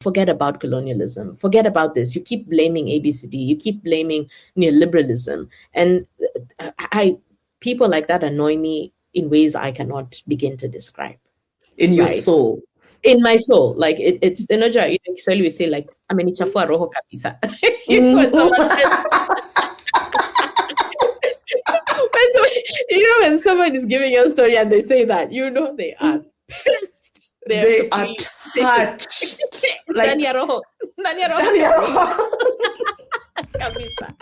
forget about colonialism, forget about this. You keep blaming ABCD, you keep blaming neoliberalism. And people like that annoy me in ways I cannot begin to describe. In your soul. In my soul, like it's Kiswahili we say like amenichafua roho kabisa. When someone is giving you a story and they say that, they are pissed. They are touched. Like Ndani ya roho. Kabisa.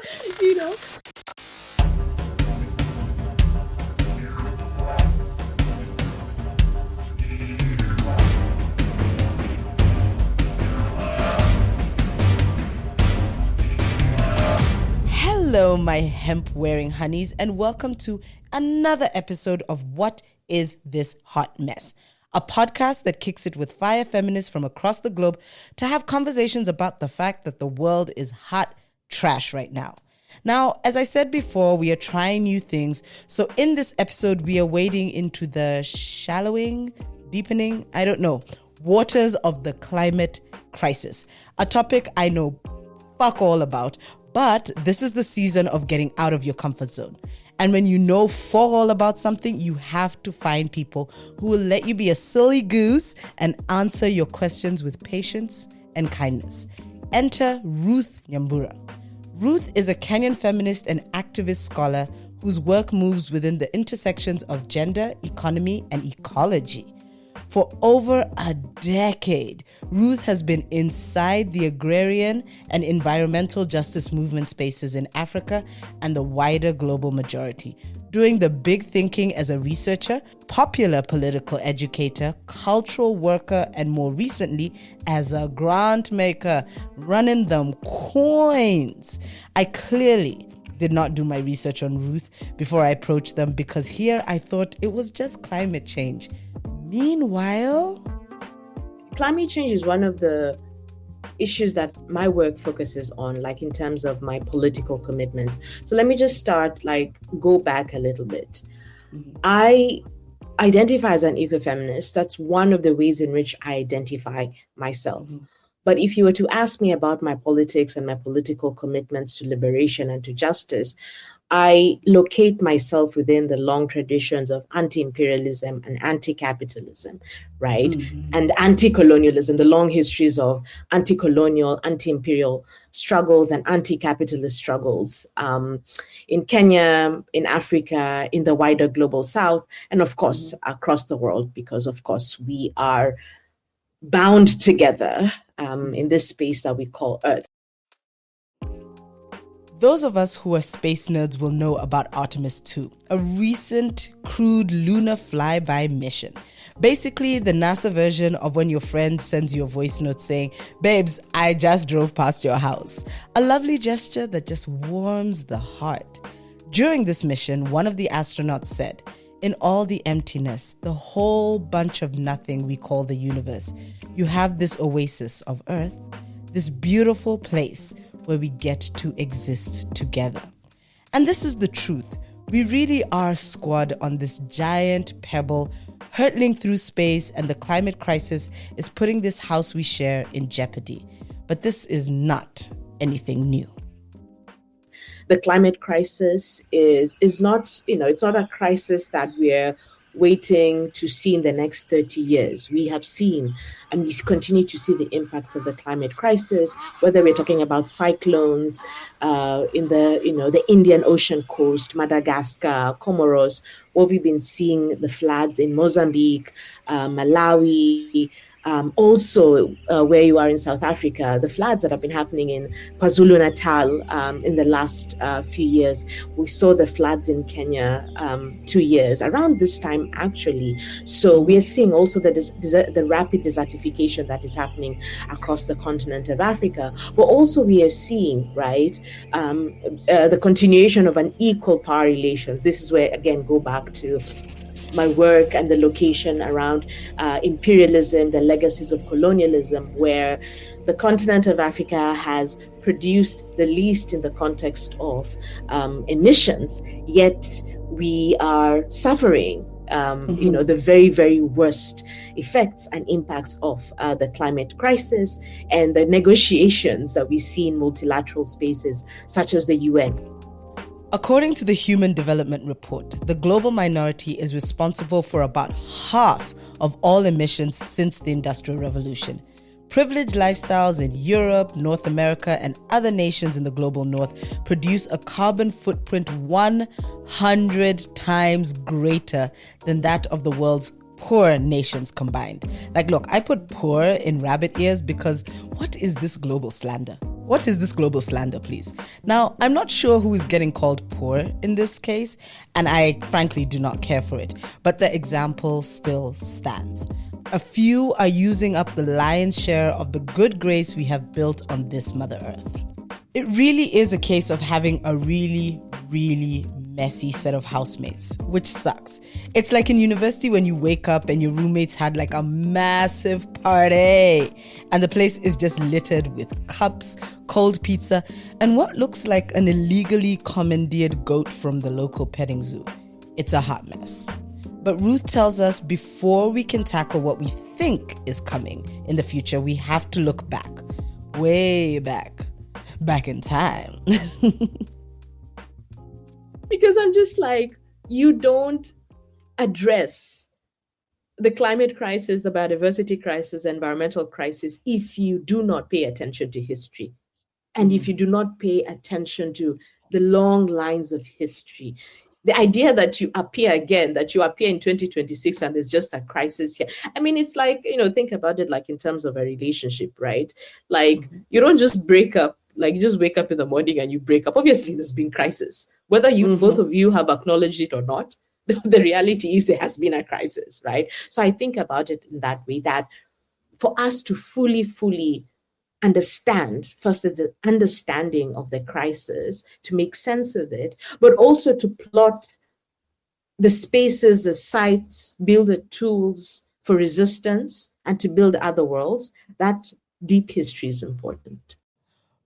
Hello, my hemp-wearing honeys, and welcome to another episode of What Is This Hot Mess? A podcast that kicks it with fire feminists from across the globe to have conversations about the fact that the world is hot trash right now. Now, as I said before, we are trying new things. So in this episode, we are wading into the deepening, waters of the climate crisis. A topic I know fuck all about. But this is the season of getting out of your comfort zone. And when you know fuck all about something, you have to find people who will let you be a silly goose and answer your questions with patience and kindness. Enter Ruth Nyambura. Ruth is a Kenyan feminist and activist scholar whose work moves within the intersections of gender, economy, and ecology. For over a decade, Ruth has been inside the agrarian and environmental justice movement spaces in Africa and the wider global majority, doing the big thinking as a researcher, popular political educator, cultural worker, and more recently, as a grant maker, running them coins. I clearly did not do my research on Ruth before I approached them because here I thought it was just climate change. Meanwhile, climate change is one of the issues that my work focuses on, like in terms of my political commitments. So let me just go back a little bit. Mm-hmm. I identify as an eco-feminist. That's one of the ways in which I identify myself. Mm-hmm. But if you were to ask me about my politics and my political commitments to liberation and to justice, I locate myself within the long traditions of anti-imperialism and anti-capitalism, right? Mm-hmm. And anti-colonialism, the long histories of anti-colonial, anti-imperial struggles and anti-capitalist struggles in Kenya, in Africa, in the wider global South, and of course, across the world, because of course, we are bound together in this space that we call Earth. Those of us who are space nerds will know about Artemis 2, a recent crewed lunar flyby mission. Basically, the NASA version of when your friend sends you a voice note saying, "Babes, I just drove past your house." A lovely gesture that just warms the heart. During this mission, one of the astronauts said, "In all the emptiness, the whole bunch of nothing we call the universe, you have this oasis of Earth, this beautiful place where we get to exist together." And this is the truth. We really are a squad on this giant pebble hurtling through space, and the climate crisis is putting this house we share in jeopardy. But this is not anything new. The climate crisis is not, it's not a crisis that we're waiting to see in the next 30 years. We have seen and we continue to see the impacts of the climate crisis, whether we're talking about cyclones in the Indian Ocean coast, Madagascar, Comoros, or we've been seeing the floods in Mozambique, Malawi, also where you are in South Africa, the floods that have been happening in KwaZulu-Natal in the last few years. We saw the floods in Kenya 2 years, around this time actually. So we are seeing also the rapid desertification that is happening across the continent of Africa. But also we are seeing, right, the continuation of unequal power relations. This is where, again, go back to my work and the location around imperialism, the legacies of colonialism, where the continent of Africa has produced the least in the context of emissions, yet we are suffering the very, very worst effects and impacts of the climate crisis and the negotiations that we see in multilateral spaces such as the UN. According to the Human Development Report, the global minority is responsible for about half of all emissions since the Industrial Revolution. Privileged lifestyles in Europe, North America, and other nations in the global north produce a carbon footprint 100 times greater than that of the world's poor nations combined. Like, look, I put poor in rabbit ears because what is this global slander? What is this global slander, please? Now, I'm not sure who is getting called poor in this case, and I frankly do not care for it, but the example still stands. A few are using up the lion's share of the good grace we have built on this Mother Earth. It really is a case of having a really, really messy set of housemates, which sucks. It's like in university when you wake up and your roommates had like a massive party and the place is just littered with cups, cold pizza, and what looks like an illegally commandeered goat from the local petting zoo. It's a hot mess. But Ruth tells us before we can tackle what we think is coming in the future, we have to look back, way back in time. Because I'm just like, you don't address the climate crisis, the biodiversity crisis, the environmental crisis if you do not pay attention to history. And if you do not pay attention to the long lines of history. The idea that you appear again, that you appear in 2026 and there's just a crisis here. I mean, it's like, think about it like in terms of a relationship, right? Like you don't just break up, like you just wake up in the morning and you break up. Obviously, there's been crisis. Whether both of you have acknowledged it or not, the reality is there has been a crisis, right? So I think about it in that way, that for us to fully understand, first is the understanding of the crisis, to make sense of it, but also to plot the spaces, the sites, build the tools for resistance, and to build other worlds. That deep history is important.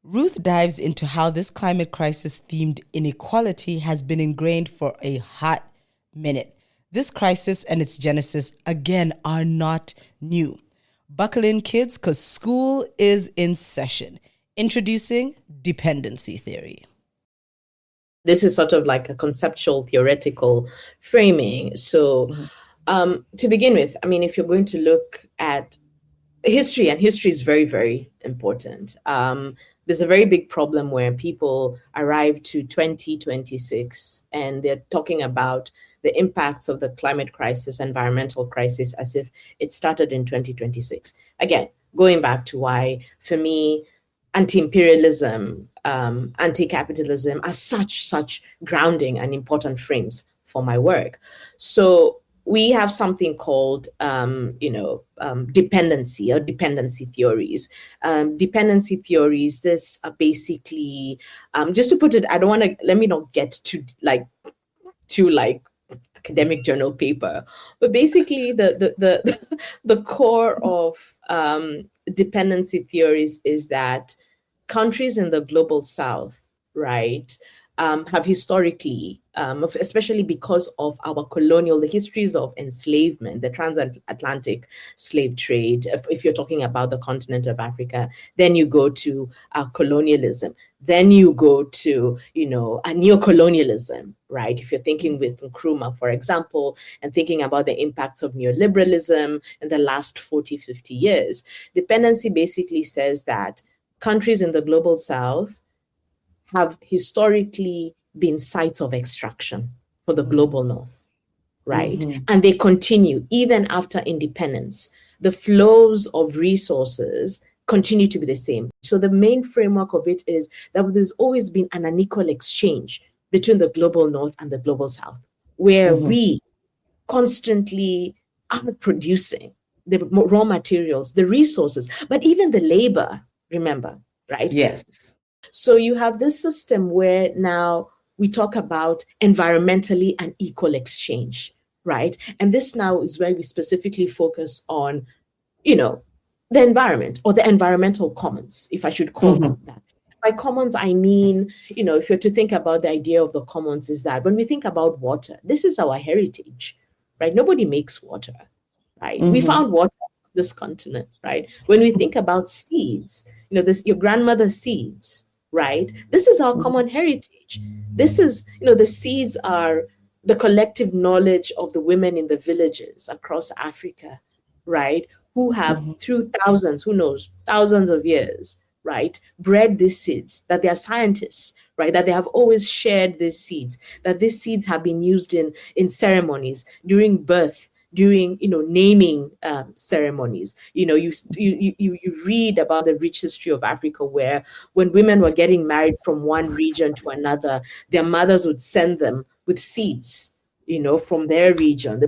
Ruth dives into how this climate crisis-themed inequality has been ingrained for a hot minute. This crisis and its genesis, again, are not new. Buckle in, kids, because school is in session. Introducing dependency theory. This is sort of like a conceptual, theoretical framing. So to begin with, I mean, if you're going to look at history, and history is very, very important, there's a very big problem where people arrive to 2026 and they're talking about the impacts of the climate crisis, environmental crisis, as if it started in 2026. Again, going back to why, for me, anti-imperialism, anti-capitalism are such grounding and important frames for my work. So we have something called, dependency or dependency theories. Dependency theories, this are basically, just to put it, let me not get to academic journal paper, but basically the core of dependency theories is that countries in the global south, right, have historically, especially because of our the histories of enslavement, the transatlantic slave trade. If you're talking about the continent of Africa, then you go to colonialism, then you go to, a neocolonialism, right? If you're thinking with Nkrumah, for example, and thinking about the impacts of neoliberalism in the last 40, 50 years, dependency basically says that countries in the global south have historically been sites of extraction for the global north, right? And they continue even after independence. The flows of resources continue to be the same. So the main framework of it is that there's always been an unequal exchange between the global north and the global south, where we constantly are producing the raw materials, the resources, but even the labor, remember, right? Yes. So you have this system where now we talk about environmentally and equal exchange, right? And this now is where we specifically focus on, the environment or the environmental commons, if I should call them that. By commons, I mean, if you're to think about the idea of the commons, is that when we think about water, this is our heritage, right? Nobody makes water, right? We found water on this continent, right? When we think about seeds, this your grandmother's seeds, right? This is our common heritage. This is, the seeds are the collective knowledge of the women in the villages across Africa, right? Who have, through thousands, who knows, thousands of years, right, bred these seeds, that they are scientists, right, that they have always shared these seeds, that these seeds have been used in ceremonies, during birth, during naming ceremonies. You read about the rich history of Africa, where when women were getting married from one region to another, their mothers would send them with seeds from their region,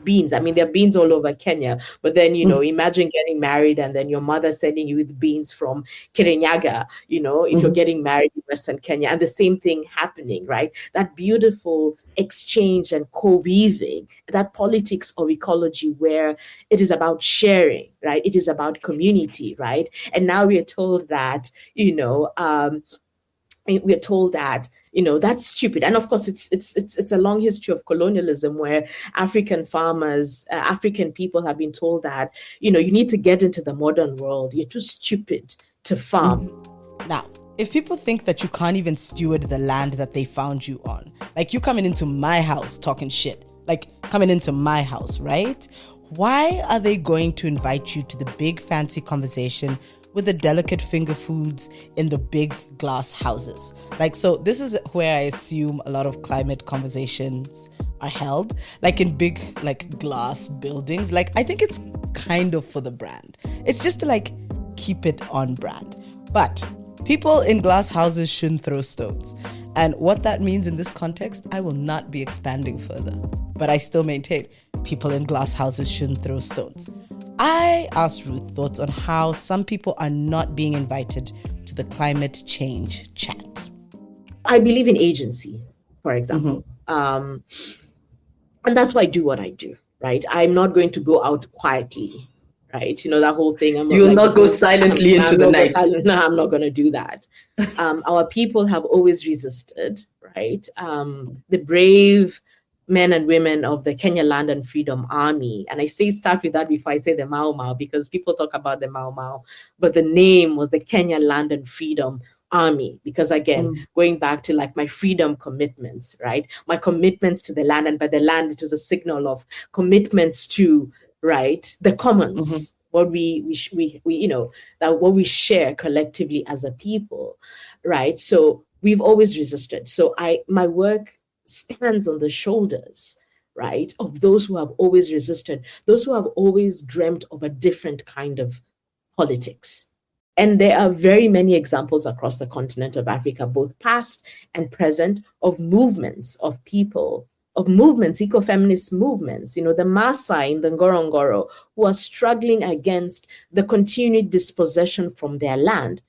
beans. I mean, there are beans all over Kenya, but then, imagine getting married and then your mother sending you with beans from Kirinyaga, if you're getting married in Western Kenya, and the same thing happening, right? That beautiful exchange and co-weaving, that politics of ecology where it is about sharing, right? It is about community, right? And now we are told that, we're told that that's stupid. And of course it's a long history of colonialism where African farmers, African people have been told that you need to get into the modern world, you're too stupid to farm. Now, if people think that you can't even steward the land that they found you on, like you coming into my house talking shit, like coming into my house, right? Why are they going to invite you to the big fancy conversation with the delicate finger foods in the big glass houses? Like, so this is where I assume a lot of climate conversations are held, like in big, like glass buildings. Like, I think it's kind of for the brand. It's just to like keep it on brand. But people in glass houses shouldn't throw stones. And what that means in this context, I will not be expanding further. But I still maintain people in glass houses shouldn't throw stones. I asked Ruth thoughts on how some people are not being invited to the climate change chat. I believe in agency, for example. And that's why I do what I do, right? I'm not going to go out quietly, right? That whole thing. You'll not go silently into the night. No, I'm not going to do that. Our people have always resisted, right? The brave men and women of the Kenya Land and Freedom Army. And I start with that before I say the Mau Mau, because people talk about the Mau Mau, but the name was the Kenya Land and Freedom Army, because again, going back to like my freedom commitments, right? My commitments to the land, and by the land, it was a signal of commitments to, right, the commons, what we that what we share collectively as a people, right? So we've always resisted. So my work stands on the shoulders, right, of those who have always resisted, those who have always dreamt of a different kind of politics. And there are very many examples across the continent of Africa, both past and present, of movements of people, of movements, eco-feminist movements, the Maasai in the Ngorongoro, who are struggling against the continued dispossession from their land,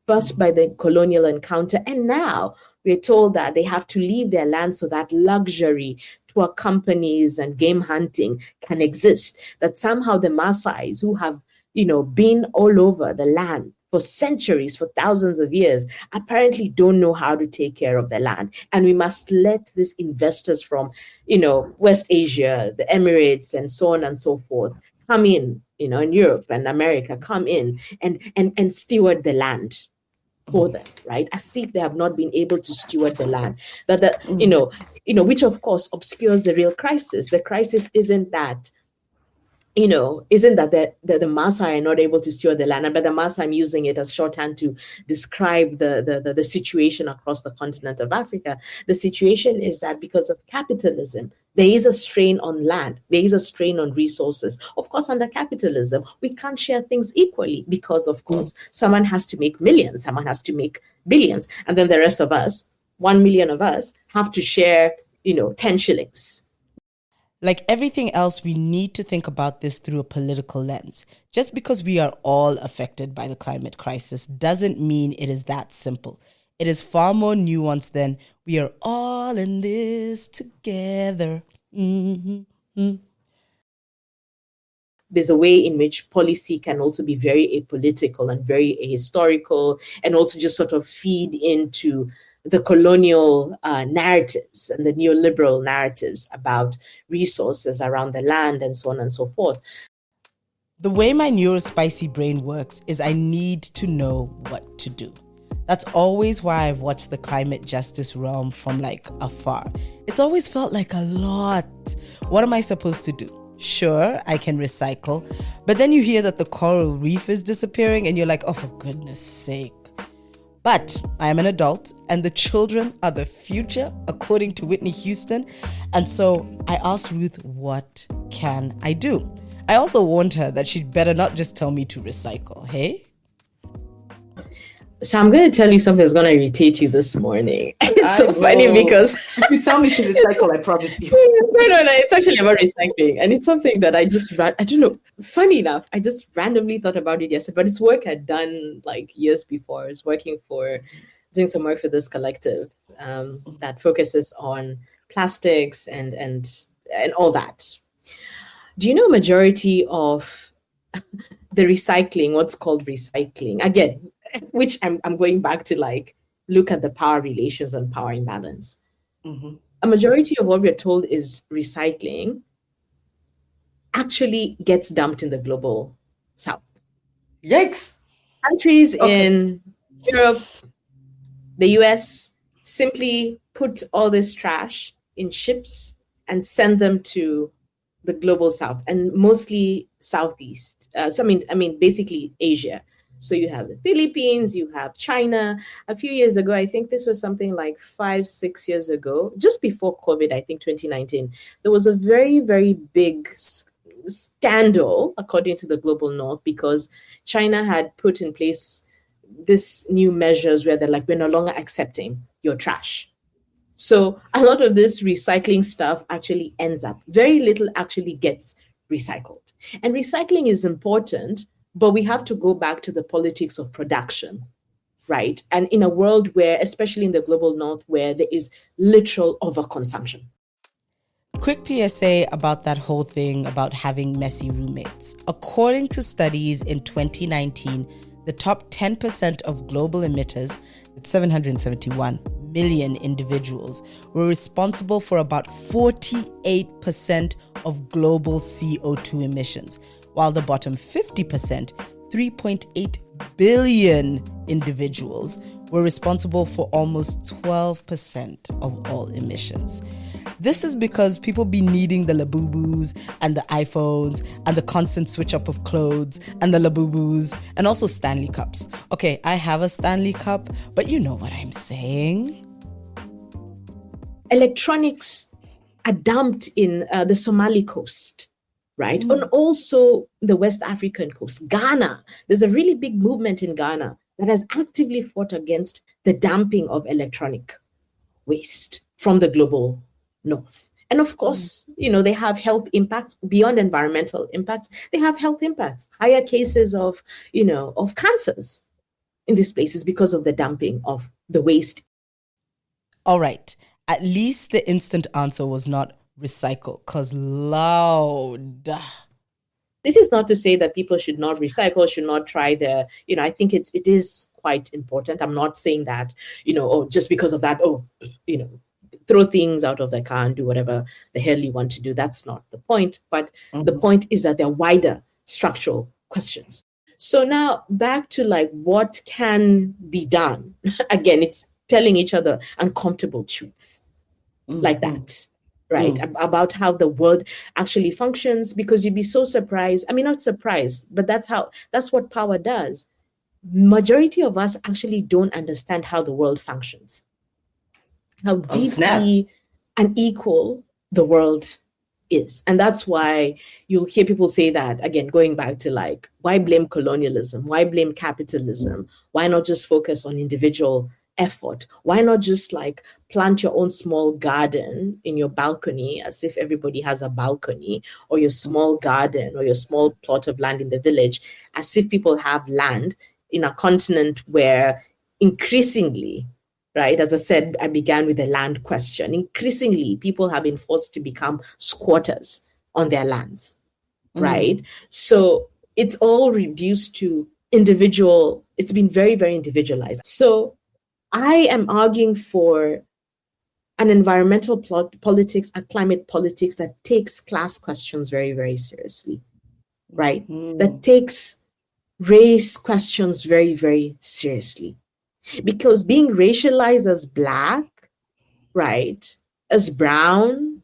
first by the colonial encounter, and now we're told that they have to leave their land so that luxury, tour companies and game hunting can exist. That somehow the Maasais, who have, been all over the land for centuries, for thousands of years, apparently don't know how to take care of the land. And we must let these investors from, West Asia, the Emirates, and so on and so forth, come in, in Europe and America, come in and steward the land for them, right? As if they have not been able to steward the land. Which of course obscures the real crisis. The crisis isn't that the Maasai are not able to steward the land. And by the Maasai, I'm using it as shorthand to describe the situation across the continent of Africa. The situation is that because of capitalism, there is a strain on land. There is a strain on resources. Of course, under capitalism, we can't share things equally because, of course, someone has to make millions, someone has to make billions. And then the rest of us, 1 million of us, have to share, 10 shillings. Like everything else, we need to think about this through a political lens. Just because we are all affected by the climate crisis doesn't mean it is that simple. It is far more nuanced than we are all in this together. There's a way in which policy can also be very apolitical and very ahistorical, and also just sort of feed into the colonial narratives and the neoliberal narratives about resources around the land and so on and so forth. The way my neurospicy brain works is I need to know what to do. That's always why I've watched the climate justice realm from afar. It's always felt like a lot. What am I supposed to do? Sure, I can recycle, but then you hear that the coral reef is disappearing and you're like, oh, for goodness sake. But I am an adult and the children are the future, according to Whitney Houston. And so I asked Ruth, what can I do? I also warned her that she'd better not just tell me to recycle, hey? So I'm going to tell you something that's going to irritate you this morning. It's so funny because... If you tell me to recycle, I promise you. No. It's actually about recycling. And it's something that I don't know. Funny enough, I just randomly thought about it yesterday. But it's work I'd done years before. I was doing some work for this collective that focuses on plastics and all that. Do you know majority of the recycling, what's called recycling? Again, which I'm going back to look at the power relations and power imbalance. Mm-hmm. A majority of what we're told is recycling actually gets dumped in the global south. Yikes! Countries in Europe, the US, simply put all this trash in ships and send them to the global south, and mostly Southeast. Basically Asia. So you have the Philippines, you have China. A few years ago, I think this was something like 5-6 years ago, just before COVID, I think 2019, there was a very, very big scandal, according to the global north, because China had put in place this new measures where they're like, we're no longer accepting your trash. So a lot of this recycling stuff actually ends up, very little actually gets recycled. And recycling is important, but we have to go back to the politics of production, right? And in a world where, especially in the global north, where there is literal overconsumption. Quick PSA about that whole thing about having messy roommates. According to studies in 2019, the top 10% of global emitters, 771 million individuals, were responsible for about 48% of global CO2 emissions, while the bottom 50%, 3.8 billion individuals, were responsible for almost 12% of all emissions. This is because people be needing the Labubus and the iPhones and the constant switch up of clothes and the Labubus and also Stanley Cups. Okay, I have a Stanley Cup, but you know what I'm saying. Electronics are dumped in the Somali coast, right? And also the West African coast, Ghana. There's a really big movement in Ghana that has actively fought against the dumping of electronic waste from the global north. And of course, they have health impacts beyond environmental impacts. They have health impacts, higher cases of cancers in these places because of the dumping of the waste. All right. At least the instant answer was not recycle, because loud. This is not to say that people should not recycle, should not try I think it is quite important. I'm not saying that, just because of that, throw things out of the car and do whatever the hell you want to do. That's not the point. But the point is that there are wider structural questions. So now back to what can be done. Again, it's telling each other uncomfortable truths like that. Right, about how the world actually functions, because you'd be so surprised. I mean, not surprised, but that's what power does. Majority of us actually don't understand how the world functions, how deeply unequal the world is. And that's why you'll hear people say that, again, going back to why blame colonialism? Why blame capitalism? Why not just focus on individual effort? Why not just plant your own small garden in your balcony, as if everybody has a balcony, or your small garden or your small plot of land in the village, as if people have land in a continent where increasingly, right, as I said, I began with the land question, increasingly people have been forced to become squatters on their lands, right? So it's all reduced to individual, it's been very, very individualized. So I am arguing for an environmental politics, a climate politics that takes class questions very, very seriously, right? That takes race questions very, very seriously. Because being racialized as Black, right, as brown,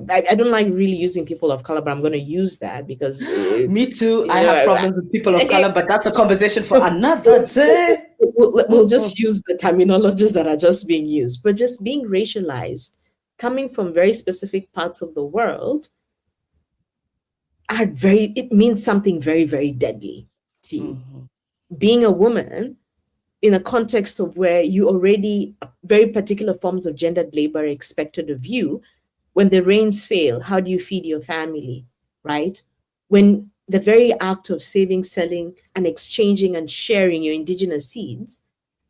I don't like really using people of color, but I'm going to use that because... Me too. I have problems with people of color, but that's a conversation for another day. We'll just use the terminologies that are just being used. But just being racialized, coming from very specific parts of the world, it means something very, very deadly to you. Being a woman in a context of where you already, very particular forms of gendered labor are expected of you. When the rains fail, how do you feed your family, right? When the very act of saving, selling, and exchanging and sharing your indigenous seeds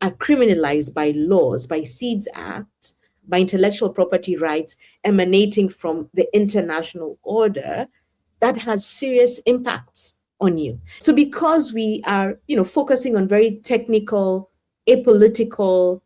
are criminalized by laws, by Seeds Act, by intellectual property rights emanating from the international order, that has serious impacts on you. So because we are, focusing on very technical, apolitical,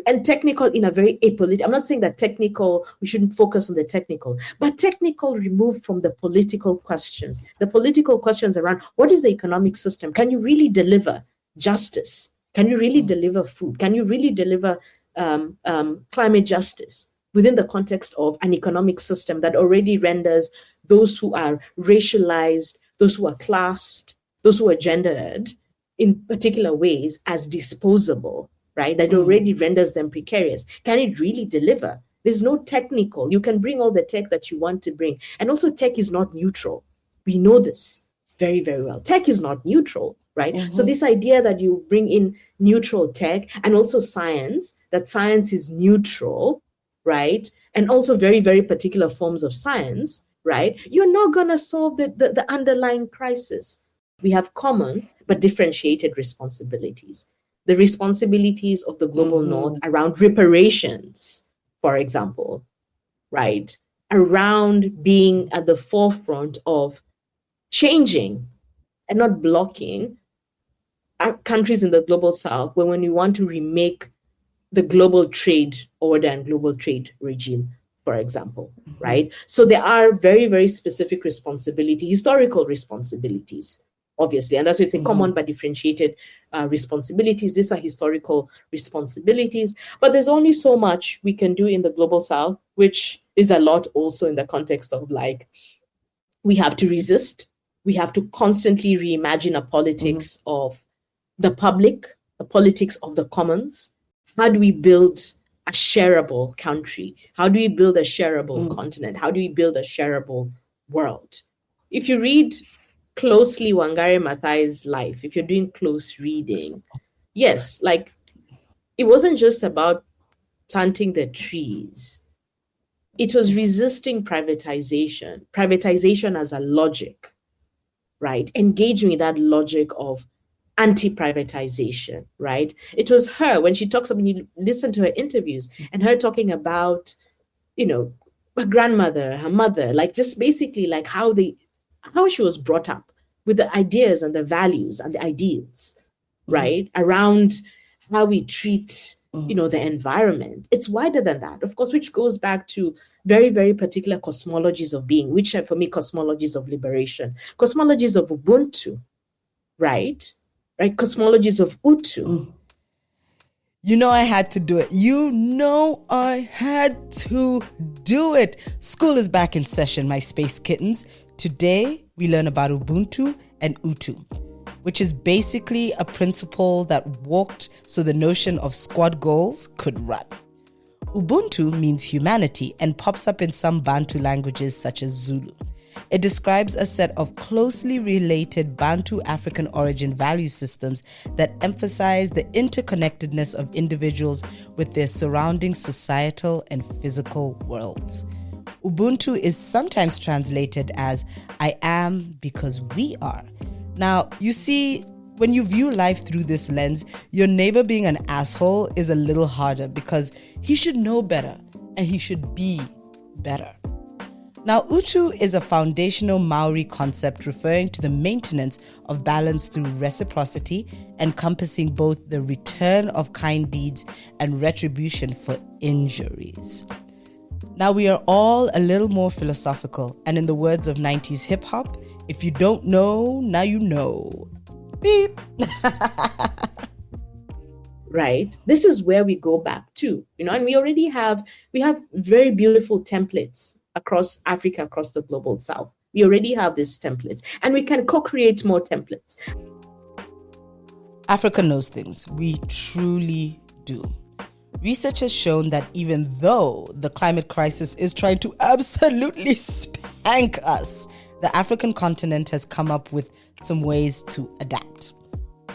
and technical in a very apolitical, I'm not saying that technical, we shouldn't focus on the technical, but technical removed from the political questions. The political questions around what is the economic system? Can you really deliver justice? Can you really deliver food? Can you really deliver climate justice within the context of an economic system that already renders those who are racialized, those who are classed, those who are gendered in particular ways as disposable, right? That already renders them precarious. Can it really deliver? There's no technical. You can bring all the tech that you want to bring. And also tech is not neutral. We know this very, very well. Tech is not neutral, right? So this idea that you bring in neutral tech and also science, that science is neutral, right? And also very, very particular forms of science, right? You're not going to solve the underlying crisis. We have common but differentiated responsibilities. The responsibilities of the global north around reparations, for example, right? Around being at the forefront of changing and not blocking our countries in the global south when we want to remake the global trade order and global trade regime, for example, right? So there are very, very specific responsibilities, historical responsibilities, obviously. And that's why it's a common but differentiated responsibilities. These are historical responsibilities. But there's only so much we can do in the global south, which is a lot also in the context of we have to resist. We have to constantly reimagine a politics of the public, the politics of the commons. How do we build a shareable country? How do we build a shareable continent? How do we build a shareable world? If you read closely Wangari Maathai's life, if you're doing close reading, yes, it wasn't just about planting the trees. It was resisting privatization as a logic, right? Engaging in that logic of anti-privatization, right? It was her, when she talks, when you listen to her interviews and her talking about, her grandmother, her mother, just basically how she was brought up with the ideas and the values and the ideals, right? Around how we treat, the environment. It's wider than that, of course, which goes back to very, very particular cosmologies of being, which are for me cosmologies of liberation, cosmologies of Ubuntu, right? Cosmologies of Utu. I had to do it. I had to do it. School is back in session, my space kittens. Today, we learn about Ubuntu and Utu, which is basically a principle that walked so the notion of squad goals could run. Ubuntu means humanity and pops up in some Bantu languages such as Zulu. It describes a set of closely related Bantu African origin value systems that emphasize the interconnectedness of individuals with their surrounding societal and physical worlds. Ubuntu is sometimes translated as I am because we are. Now, you see, when you view life through this lens, your neighbor being an asshole is a little harder because he should know better and he should be better. Now, Utu is a foundational Maori concept referring to the maintenance of balance through reciprocity, encompassing both the return of kind deeds and retribution for injuries. Now, we are all a little more philosophical, and in the words of 90s hip-hop, if you don't know, now you know. Beep. Right? This is where we go back to, and we already have very beautiful templates across Africa, across the global south. We already have these templates, and we can co-create more templates. Africa knows things. We truly do. Research has shown that even though the climate crisis is trying to absolutely spank us, the African continent has come up with some ways to adapt.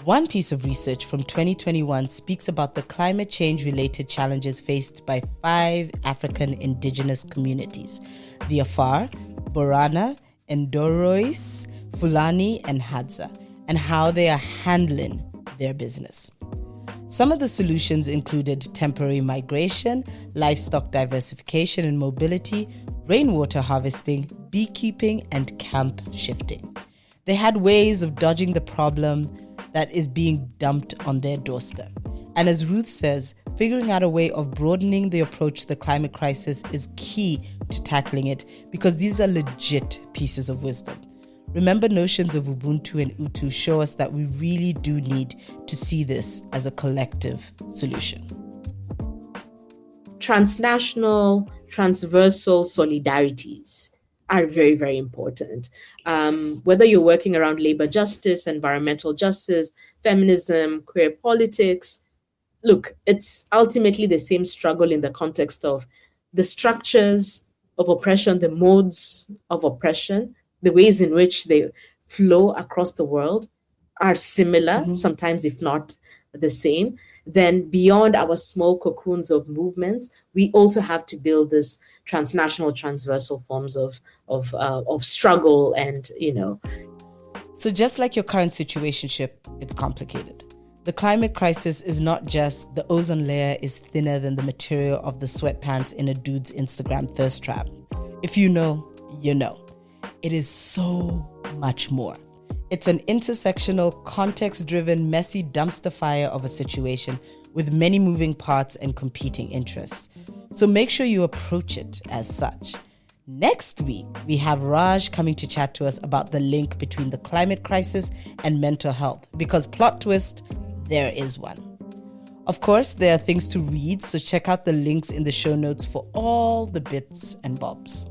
One piece of research from 2021 speaks about the climate change-related challenges faced by 5 African indigenous communities: the Afar, Borana, Endorois, Fulani, and Hadza, and how they are handling their business. Some of the solutions included temporary migration, livestock diversification and mobility, rainwater harvesting, beekeeping, and camp shifting. They had ways of dodging the problem that is being dumped on their doorstep. And as Ruth says, figuring out a way of broadening the approach to the climate crisis is key to tackling it, because these are legit pieces of wisdom. Remember, notions of Ubuntu and Utu show us that we really do need to see this as a collective solution. Transnational, transversal solidarities are very, very important. Whether you're working around labor justice, environmental justice, feminism, queer politics, look, it's ultimately the same struggle in the context of the structures of oppression, the modes of oppression, the ways in which they flow across the world are similar, sometimes if not the same. Then beyond our small cocoons of movements, we also have to build this transnational, transversal forms of struggle and, So just like your current situationship, it's complicated. The climate crisis is not just the ozone layer is thinner than the material of the sweatpants in a dude's Instagram thirst trap. If you know, you know. It is so much more. It's an intersectional, context-driven, messy dumpster fire of a situation with many moving parts and competing interests. So make sure you approach it as such. Next week, we have Raj coming to chat to us about the link between the climate crisis and mental health, because plot twist, there is one. Of course, there are things to read, so check out the links in the show notes for all the bits and bobs.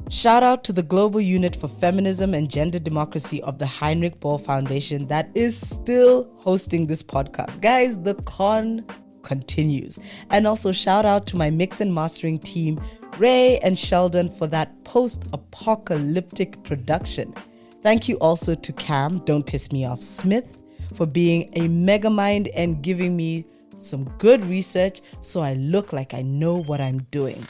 Shout out to the Global Unit for Feminism and Gender Democracy of the Heinrich Böll Foundation that is still hosting this podcast. Guys, the con continues. And also shout out to my mix and mastering team, Ray and Sheldon, for that post-apocalyptic production. Thank you also to Cam, Don't Piss Me Off Smith, for being a mega mind and giving me some good research so I look like I know what I'm doing.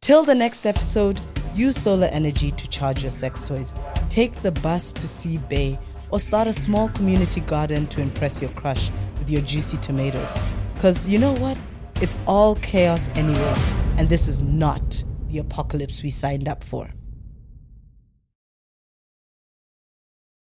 Till the next episode, use solar energy to charge your sex toys. Take the bus to see Bay, or start a small community garden to impress your crush with your juicy tomatoes. Because you know what? It's all chaos anyway, and this is not the apocalypse we signed up for.